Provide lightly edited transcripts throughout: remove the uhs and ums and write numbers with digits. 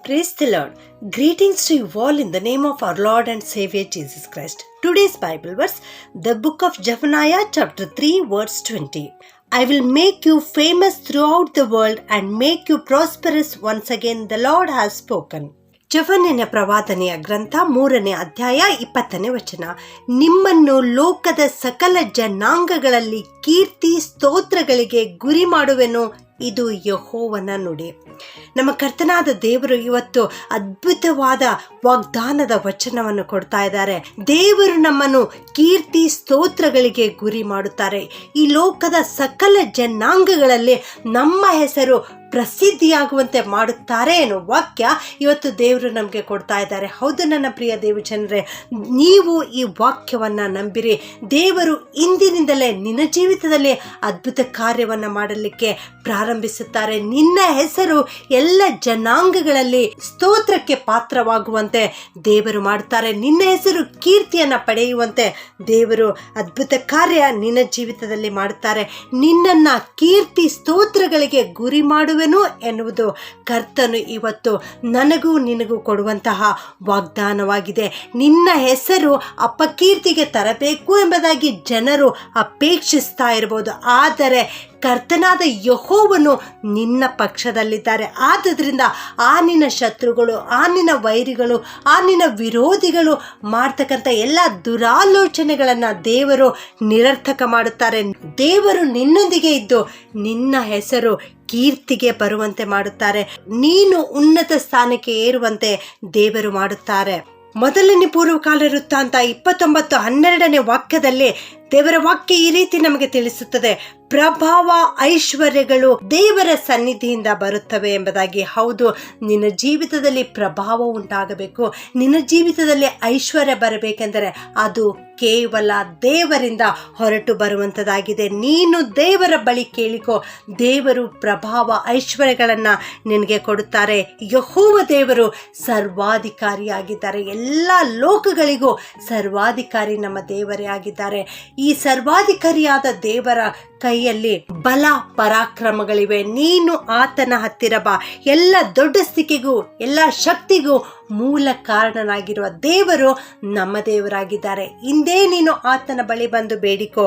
Praise the Lord. Greetings to you all in the name of our Lord and Savior Jesus Christ. Today's Bible verse, the book of Zephaniah chapter 3 verse 20. I will make you famous throughout the world and make you prosperous once again. The Lord has spoken. ಜೆಫನ್ಯನ ಪ್ರವಾದನೆಯ ಗ್ರಂಥ 3ನೇ ಅಧ್ಯಾಯ 20ನೇ ವಚನ. ನಿಮ್ಮನ್ನು ಲೋಕದ ಸಕಲ ಜನಾಂಗಗಳಲ್ಲಿ ಕೀರ್ತಿ ಸ್ತೋತ್ರಗಳಿಗೆ ಗುರಿ ಮಾಡುವೆನು, ಇದು ಯೆಹೋವನ ನುಡಿ. ನಮ್ಮ ಕರ್ತನಾದ ದೇವರು ಇವತ್ತು ಅದ್ಭುತವಾದ ವಾಗ್ದಾನದ ವಚನವನ್ನು ಕೊಡ್ತಾ ಇದ್ದಾರೆ. ದೇವರು ನಮ್ಮನ್ನು ಕೀರ್ತಿ ಸ್ತೋತ್ರಗಳಿಗೆ ಗುರಿ ಮಾಡುತ್ತಾರೆ. ಈ ಲೋಕದ ಸಕಲ ಜನಾಂಗಗಳಲ್ಲಿ ನಮ್ಮ ಹೆಸರು ಪ್ರಸಿದ್ಧಿಯಾಗುವಂತೆ ಮಾಡುತ್ತಾರೆ ಎನ್ನುವ ವಾಕ್ಯ ಇವತ್ತು ದೇವರು ನಮಗೆ ಕೊಡ್ತಾ ಇದ್ದಾರೆ. ಹೌದು ನನ್ನ ಪ್ರಿಯ ದೇವಜನರೇ, ನೀವು ಈ ವಾಕ್ಯವನ್ನು ನಂಬಿರಿ. ದೇವರು ಇಂದಿನಿಂದಲೇ ನಿನ್ನ ಜೀವಿತದಲ್ಲಿ ಅದ್ಭುತ ಕಾರ್ಯವನ್ನು ಮಾಡಲಿಕ್ಕೆ ಪ್ರಾರಂಭಿಸುತ್ತಾರೆ. ನಿನ್ನ ಹೆಸರು ಎಲ್ಲ ಜನಾಂಗಗಳಲ್ಲಿ ಸ್ತೋತ್ರಕ್ಕೆ ಪಾತ್ರವಾಗುವಂತೆ ದೇವರು ಮಾಡುತ್ತಾರೆ. ನಿನ್ನ ಹೆಸರು ಕೀರ್ತಿಯನ್ನು ಪಡೆಯುವಂತೆ ದೇವರು ಅದ್ಭುತ ಕಾರ್ಯ ನಿನ್ನ ಜೀವಿತದಲ್ಲಿ ಮಾಡುತ್ತಾರೆ. ನಿನ್ನನ್ನು ಕೀರ್ತಿ ಸ್ತೋತ್ರಗಳಿಗೆ ಗುರಿ ಮಾಡುವೆನು ಎನ್ನುವುದು ಕರ್ತನು ಇವತ್ತು ನನಗೂ ನಿನಗೂ ಕೊಡುವಂತಹ ವಾಗ್ದಾನವಾಗಿದೆ. ನಿನ್ನ ಹೆಸರು ಅಪಕೀರ್ತಿಗೆ ತರಬೇಕು ಎಂಬುದಾಗಿ ಜನರು ಅಪೇಕ್ಷಿಸ್ತಾ ಇರಬಹುದು, ಆದರೆ ಕರ್ತನಾದ ಯೆಹೋವನು ನಿನ್ನ ಪಕ್ಷದಲ್ಲಿದ್ದಾರೆ. ಆದುದರಿಂದ ಆ ನಿನ್ನ ಶತ್ರುಗಳು, ಆ ನಿನ್ನ ವೈರಿಗಳು, ಆ ನಿನ್ನ ವಿರೋಧಿಗಳು ಮಾಡ್ತಕ್ಕಂಥ ಎಲ್ಲ ದುರಾಲೋಚನೆಗಳನ್ನು ದೇವರು ನಿರರ್ಥಕ ಮಾಡುತ್ತಾರೆ. ದೇವರು ನಿನ್ನೊಂದಿಗೆ ಇದ್ದು ನಿನ್ನ ಹೆಸರು ಕೀರ್ತಿಗೆ ಬರುವಂತೆ ಮಾಡುತ್ತಾರೆ. ನೀನು ಉನ್ನತ ಸ್ಥಾನಕ್ಕೆ ಏರುವಂತೆ ದೇವರು ಮಾಡುತ್ತಾರೆ. ಮೊದಲನೇ ಪೂರ್ವಕಾಲ ವೃತ್ತಾಂತ 29:12ನೇ ವಾಕ್ಯದಲ್ಲಿ ದೇವರ ವಾಕ್ಯ ಈ ರೀತಿ ನಮಗೆ ತಿಳಿಸುತ್ತದೆ, ಪ್ರಭಾವ ಐಶ್ವರ್ಯಗಳು ದೇವರ ಸನ್ನಿಧಿಯಿಂದ ಬರುತ್ತವೆ ಎಂಬುದಾಗಿ. ಹೌದು, ನಿನ್ನ ಜೀವಿತದಲ್ಲಿ ಪ್ರಭಾವ ಉಂಟಾಗಬೇಕು, ನಿನ್ನ ಜೀವಿತದಲ್ಲಿ ಐಶ್ವರ್ಯ ಬರಬೇಕೆಂದರೆ ಅದು ಕೇವಲ ದೇವರಿಂದ ಹೊರಟು ಬರುವಂಥದ್ದಾಗಿದೆ. ನೀನು ದೇವರ ಬಳಿ ಕೇಳಿಕೋ, ದೇವರು ಪ್ರಭಾವ ಐಶ್ವರ್ಯಗಳನ್ನು ನಿನಗೆ ಕೊಡುತ್ತಾರೆ. ಯೆಹೋವ ದೇವರು ಸರ್ವಾಧಿಕಾರಿಯಾಗಿದ್ದಾರೆ. ಎಲ್ಲ ಲೋಕಗಳಿಗೂ ಸರ್ವಾಧಿಕಾರಿ ನಮ್ಮ ದೇವರೇ ಆಗಿದ್ದಾರೆ. ಈ ಸರ್ವಾಧಿಕಾರಿಯಾದ ದೇವರ ಕೈಯಲ್ಲಿ ಬಲ ಪರಾಕ್ರಮಗಳಿವೆ. ನೀನು ಆತನ ಹತ್ತಿರ ಬಾ. ಎಲ್ಲ ದೊಡ್ಡ ಸ್ಥಿತಿಗೂ ಎಲ್ಲ ಶಕ್ತಿಗೂ ಮೂಲ ಕಾರಣನಾಗಿರುವ ದೇವರು ನಮ್ಮ ದೇವರಾಗಿದ್ದಾರೆ. ಇಂದೇ ನೀನು ಆತನ ಬಳಿ ಬಂದು ಬೇಡಿಕೋ,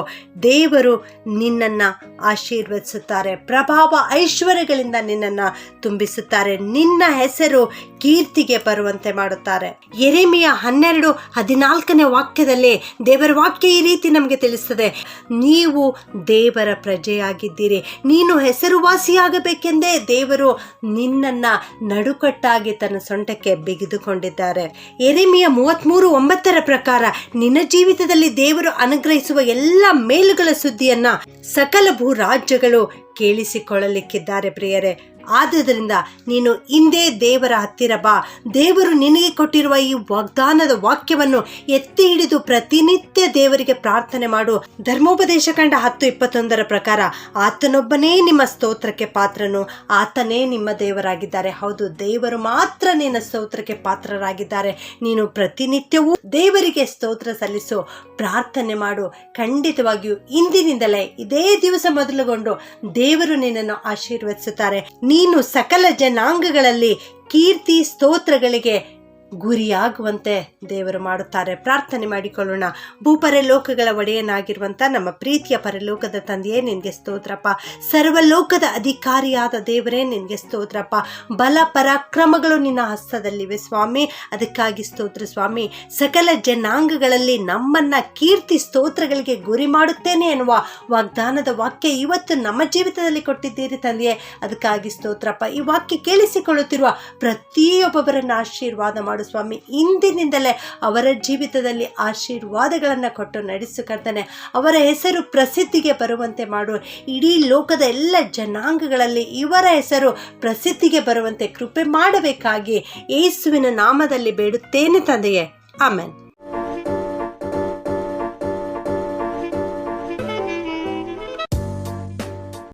ದೇವರು ನಿನ್ನನ್ನು ಆಶೀರ್ವದಿಸುತ್ತಾರೆ. ಪ್ರಭಾವ ಐಶ್ವರ್ಯಗಳಿಂದ ನಿನ್ನನ್ನು ತುಂಬಿಸುತ್ತಾರೆ. ನಿನ್ನ ಹೆಸರು ಕೀರ್ತಿಗೆ ಬರುವಂತೆ ಮಾಡುತ್ತಾರೆ. ಯೆರೆಮೀಯ 12:14ನೇ ವಾಕ್ಯದಲ್ಲಿ ದೇವರ ವಾಕ್ಯ ಈ ರೀತಿ ನಮಗೆ ತಿಳಿಸ್ತದೆ, ನೀವು ದೇವರ ಪ್ರಜೆಯಾಗಿದ್ದೀರಿ. ನೀನು ಹೆಸರುವಾಸಿಯಾಗಬೇಕೆಂದೇ ದೇವರು ನಿನ್ನನ್ನು ನಡುಕಟ್ಟಾಗಿ ತನ್ನ ಸೊಂಟಕ್ಕೆ ಬಿಗಿದುಕೊಂಡಿದ್ದಾರೆ. ಯೆರೆಮೀಯ 33:9 ಪ್ರಕಾರ ನಿನ್ನ ಜೀವಿತದಲ್ಲಿ ದೇವರು ಅನುಗ್ರಹಿಸುವ ಎಲ್ಲ ಮೇಲುಗಳ ಸುದ್ದಿಯನ್ನ ಸಕಲ ಭೂ ರಾಜ್ಯಗಳು ಕೇಳಿಸಿಕೊಳ್ಳಲಿಕ್ಕಿದ್ದಾರೆ ಪ್ರಿಯರೇ. ಆದುದರಿಂದ ನೀನು ಇಂದೇ ದೇವರ ಹತ್ತಿರ ಬಾ. ದೇವರು ನಿನಗೆ ಕೊಟ್ಟಿರುವ ಈ ವಾಗ್ದಾನದ ವಾಕ್ಯವನ್ನು ಎತ್ತಿ ಹಿಡಿದು ಪ್ರತಿನಿತ್ಯ ದೇವರಿಗೆ ಪ್ರಾರ್ಥನೆ ಮಾಡು. ಧರ್ಮೋಪದೇಶ ಕಂಡ 10:21 ಪ್ರಕಾರ ಆತನೊಬ್ಬನೇ ನಿಮ್ಮ ಸ್ತೋತ್ರಕ್ಕೆ ಪಾತ್ರನು, ಆತನೇ ನಿಮ್ಮ ದೇವರಾಗಿದ್ದಾರೆ. ಹೌದು, ದೇವರು ಮಾತ್ರ ನಿನ್ನ ಸ್ತೋತ್ರಕ್ಕೆ ಪಾತ್ರರಾಗಿದ್ದಾರೆ. ನೀನು ಪ್ರತಿನಿತ್ಯವೂ ದೇವರಿಗೆ ಸ್ತೋತ್ರ ಸಲ್ಲಿಸು, ಪ್ರಾರ್ಥನೆ ಮಾಡು. ಖಂಡಿತವಾಗಿಯೂ ಇಂದಿನಿಂದಲೇ ಇದೇ ದಿವಸ ಮೊದಲುಗೊಂಡು ದೇವರು ನಿನ್ನನ್ನು ಆಶೀರ್ವದಿಸುತ್ತಾರೆ. ನೀನು ಸಕಲ ಜನಾಂಗಗಳಲ್ಲಿ ಕೀರ್ತಿ ಸ್ತೋತ್ರಗಳಿಗೆ ಗುರಿಯಾಗುವಂತೆ ದೇವರು ಮಾಡುತ್ತಾರೆ. ಪ್ರಾರ್ಥನೆ ಮಾಡಿಕೊಳ್ಳೋಣ. ಭೂಪರಲೋಕಗಳ ಒಡೆಯನಾಗಿರುವಂಥ ನಮ್ಮ ಪ್ರೀತಿಯ ಪರಲೋಕದ ತಂದೆಯೇ, ನಿನಗೆ ಸ್ತೋತ್ರಪ್ಪ. ಸರ್ವಲೋಕದ ಅಧಿಕಾರಿಯಾದ ದೇವರೇ, ನಿನಗೆ ಸ್ತೋತ್ರಪ್ಪ. ಬಲ ಪರಾಕ್ರಮಗಳು ನಿನ್ನ ಹಸ್ತದಲ್ಲಿವೆ ಸ್ವಾಮಿ, ಅದಕ್ಕಾಗಿ ಸ್ತೋತ್ರ ಸ್ವಾಮಿ. ಸಕಲ ಜನಾಂಗಗಳಲ್ಲಿ ನಮ್ಮನ್ನ ಕೀರ್ತಿ ಸ್ತೋತ್ರಗಳಿಗೆ ಗುರಿ ಮಾಡುತ್ತೇನೆ ಎನ್ನುವ ವಾಗ್ದಾನದ ವಾಕ್ಯ ಇವತ್ತು ನಮ್ಮ ಜೀವಿತದಲ್ಲಿ ಕೊಟ್ಟಿದ್ದೀರಿ ತಂದೆಯೇ, ಅದಕ್ಕಾಗಿ ಸ್ತೋತ್ರಪ್ಪ. ಈ ವಾಕ್ಯ ಕೇಳಿಸಿಕೊಳ್ಳುತ್ತಿರುವ ಪ್ರತಿಯೊಬ್ಬೊಬ್ಬರನ್ನು ಆಶೀರ್ವಾದ ಮಾಡು ಸ್ವಾಮಿ. ಇಂದಿನಿಂದಲೇ ಅವರ ಜೀವಿತದಲ್ಲಿ ಆಶೀರ್ವಾದಗಳನ್ನು ಕೊಟ್ಟು ನಡೆಸು ಕರ್ತನೆ. ಅವರ ಹೆಸರು ಪ್ರಸಿದ್ಧಿಗೆ ಬರುವಂತೆ ಮಾಡು. ಇಡೀ ಲೋಕದ ಎಲ್ಲ ಜನಾಂಗಗಳಲ್ಲಿ ಇವರ ಹೆಸರು ಪ್ರಸಿದ್ಧಿಗೆ ಬರುವಂತೆ ಕೃಪೆ ಮಾಡಬೇಕಾಗಿ ಯೇಸುವಿನ ನಾಮದಲ್ಲಿ ಬೇಡುತ್ತೇನೆ ತಂದೆಯೇ, ಆಮೆನ್.